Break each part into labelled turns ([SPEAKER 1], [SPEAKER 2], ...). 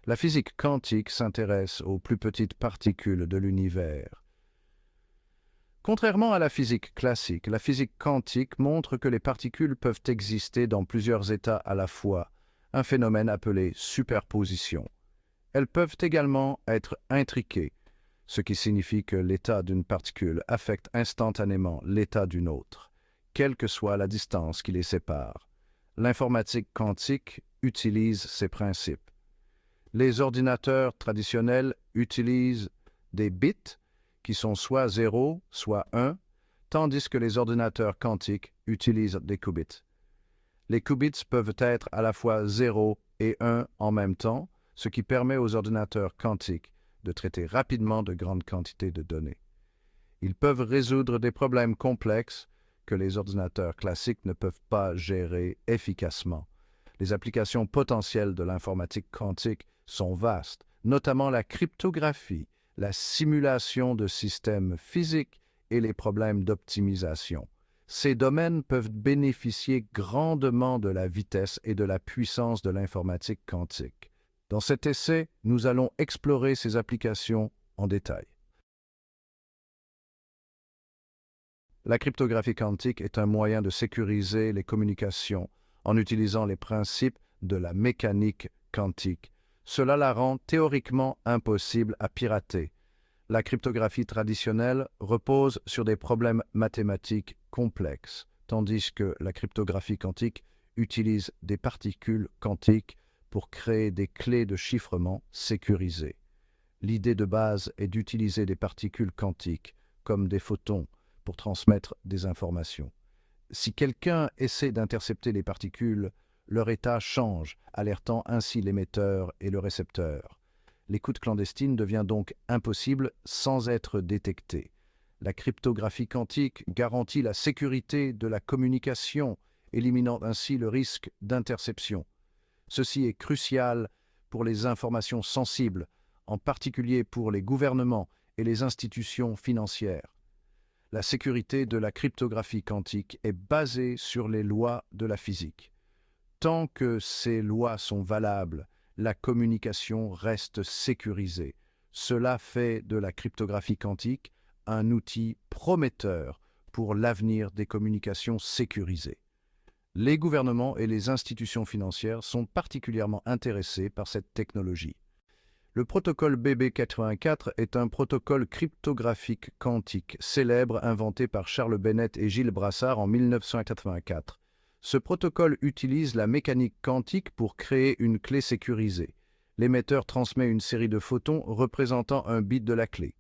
[SPEAKER 1] La physique quantique s'intéresse aux plus petites particules de l'univers. Contrairement à la physique classique, la physique quantique montre que les particules peuvent exister dans plusieurs états à la fois, un phénomène appelé superposition. Elles peuvent également être intriquées, ce qui signifie que l'état d'une particule affecte instantanément l'état d'une autre, quelle que soit la distance qui les sépare. L'informatique quantique utilise ces principes. Les ordinateurs traditionnels utilisent des bits qui sont soit 0, soit 1, tandis que les ordinateurs quantiques utilisent des qubits. Les qubits peuvent être à la fois 0 et 1 en même temps, ce qui permet aux ordinateurs quantiques de traiter rapidement de grandes quantités de données. Ils peuvent résoudre des problèmes complexes que les ordinateurs classiques ne peuvent pas gérer efficacement. Les applications potentielles de l'informatique quantique sont vastes, notamment la cryptographie, la simulation de systèmes physiques et les problèmes d'optimisation. Ces domaines peuvent bénéficier grandement de la vitesse et de la puissance de l'informatique quantique. Dans cet essai, nous allons explorer ces applications en détail. La cryptographie quantique est un moyen de sécuriser les communications en utilisant les principes de la mécanique quantique. Cela la rend théoriquement impossible à pirater. La cryptographie traditionnelle repose sur des problèmes mathématiques complexes, tandis que la cryptographie quantique utilise des particules quantiques pour créer des clés de chiffrement sécurisées. L'idée de base est d'utiliser des particules quantiques, comme des photons, pour transmettre des informations. Si quelqu'un essaie d'intercepter les particules, leur état change, alertant ainsi l'émetteur et le récepteur. L'écoute clandestine devient donc impossible sans être détectée. La cryptographie quantique garantit la sécurité de la communication, éliminant ainsi le risque d'interception. Ceci est crucial pour les informations sensibles, en particulier pour les gouvernements et les institutions financières. La sécurité de la cryptographie quantique est basée sur les lois de la physique. Tant que ces lois sont valables, la communication reste sécurisée. Cela fait de la cryptographie quantique un outil prometteur pour l'avenir des communications sécurisées. Les gouvernements et les institutions financières sont particulièrement intéressés par cette technologie. Le protocole BB84 est un protocole cryptographique quantique célèbre inventé par Charles Bennett et Gilles Brassard en 1984. Ce protocole utilise la mécanique quantique pour créer une clé sécurisée. L'émetteur transmet une série de photons représentant un bit de la clé.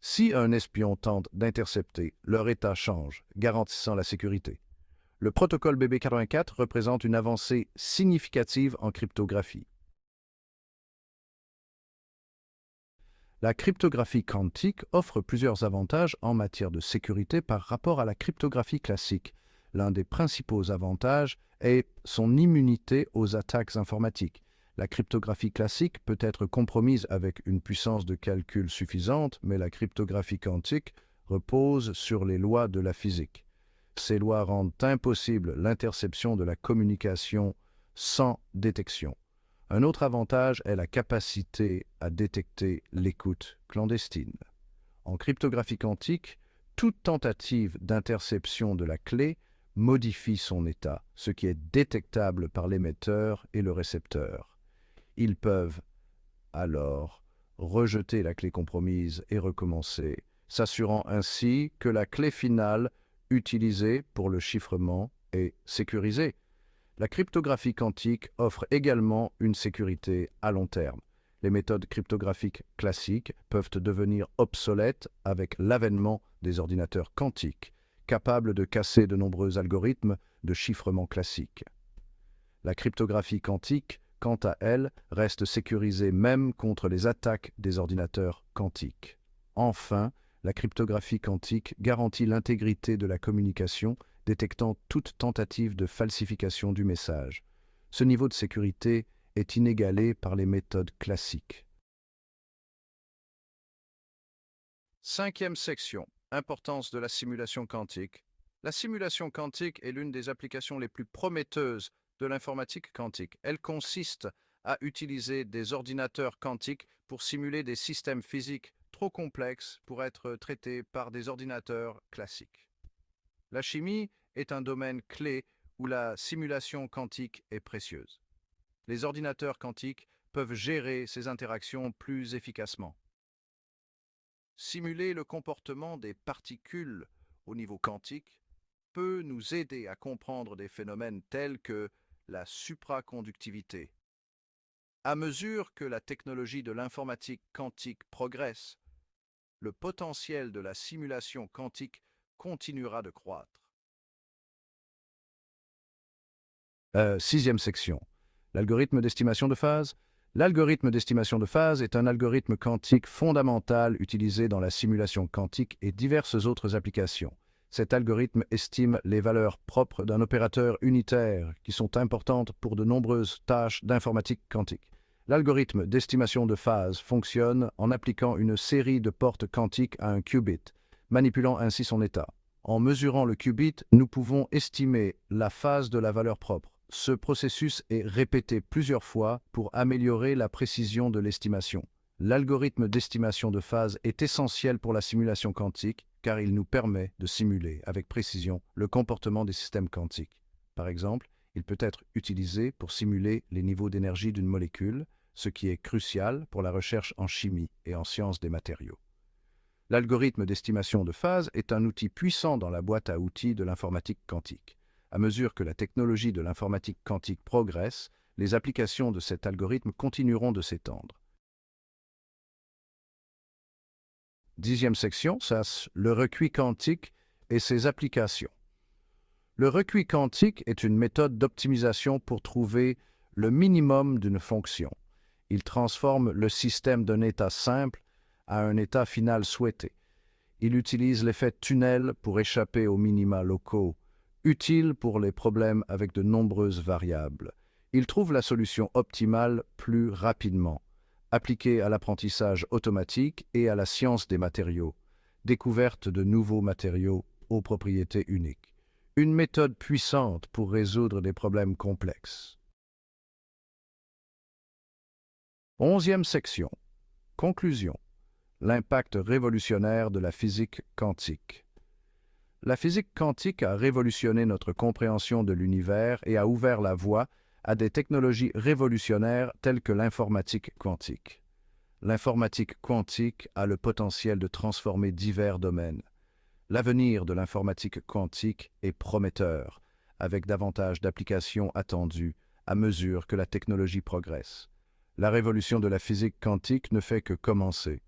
[SPEAKER 1] Si un espion tente d'intercepter, leur état change, garantissant la sécurité. Le protocole BB84 représente une avancée significative en cryptographie. La cryptographie quantique offre plusieurs avantages en matière de sécurité par rapport à la cryptographie classique. L'un des principaux avantages est son immunité aux attaques informatiques. La cryptographie classique peut être compromise avec une puissance de calcul suffisante, mais la cryptographie quantique repose sur les lois de la physique. Ces lois rendent impossible l'interception de la communication sans détection. Un autre avantage est la capacité à détecter l'écoute clandestine. En cryptographie quantique, toute tentative d'interception de la clé modifie son état, ce qui est détectable par l'émetteur et le récepteur. Ils peuvent alors rejeter la clé compromise et recommencer, s'assurant ainsi que la clé finale utilisée pour le chiffrement est sécurisée. La cryptographie quantique offre également une sécurité à long terme. Les méthodes cryptographiques classiques peuvent devenir obsolètes avec l'avènement des ordinateurs quantiques, capables de casser de nombreux algorithmes de chiffrement classiques. La cryptographie quantique, quant à elle, reste sécurisée même contre les attaques des ordinateurs quantiques. Enfin, la cryptographie quantique garantit l'intégrité de la communication, détectant toute tentative de falsification du message. Ce niveau de sécurité est inégalé par les méthodes classiques. Cinquième section. Importance de la simulation quantique. La simulation quantique est l'une des applications les plus prometteuses de l'informatique quantique. Elle consiste à utiliser des ordinateurs quantiques pour simuler des systèmes physiques trop complexes pour être traités par des ordinateurs classiques. La chimie est un domaine clé où la simulation quantique est précieuse. Les ordinateurs quantiques peuvent gérer ces interactions plus efficacement. Simuler le comportement des particules au niveau quantique peut nous aider à comprendre des phénomènes tels que la supraconductivité. À mesure que la technologie de l'informatique quantique progresse, le potentiel de la simulation quantique continuera de croître. Sixième section. L'algorithme d'estimation de phase. L'algorithme d'estimation de phase est un algorithme quantique fondamental utilisé dans la simulation quantique et diverses autres applications. Cet algorithme estime les valeurs propres d'un opérateur unitaire qui sont importantes pour de nombreuses tâches d'informatique quantique. L'algorithme d'estimation de phase fonctionne en appliquant une série de portes quantiques à un qubit, manipulant ainsi son état. En mesurant le qubit, nous pouvons estimer la phase de la valeur propre. Ce processus est répété plusieurs fois pour améliorer la précision de l'estimation. L'algorithme d'estimation de phase est essentiel pour la simulation quantique car il nous permet de simuler avec précision le comportement des systèmes quantiques. Par exemple, il peut être utilisé pour simuler les niveaux d'énergie d'une molécule, ce qui est crucial pour la recherche en chimie et en sciences des matériaux. L'algorithme d'estimation de phase est un outil puissant dans la boîte à outils de l'informatique quantique. À mesure que la technologie de l'informatique quantique progresse, les applications de cet algorithme continueront de s'étendre. Dixième section, le recuit quantique et ses applications. Le recuit quantique est une méthode d'optimisation pour trouver le minimum d'une fonction. Il transforme le système d'un état simple à un état final souhaité. Il utilise l'effet tunnel pour échapper aux minima locaux, utile pour les problèmes avec de nombreuses variables. Il trouve la solution optimale plus rapidement, appliquée à l'apprentissage automatique et à la science des matériaux, découverte de nouveaux matériaux aux propriétés uniques. Une méthode puissante pour résoudre des problèmes complexes. 11e section. Conclusion. L'impact révolutionnaire de la physique quantique. La physique quantique a révolutionné notre compréhension de l'univers et a ouvert la voie à des technologies révolutionnaires telles que l'informatique quantique. L'informatique quantique a le potentiel de transformer divers domaines. L'avenir de l'informatique quantique est prometteur, avec davantage d'applications attendues à mesure que la technologie progresse. La révolution de la physique quantique ne fait que commencer.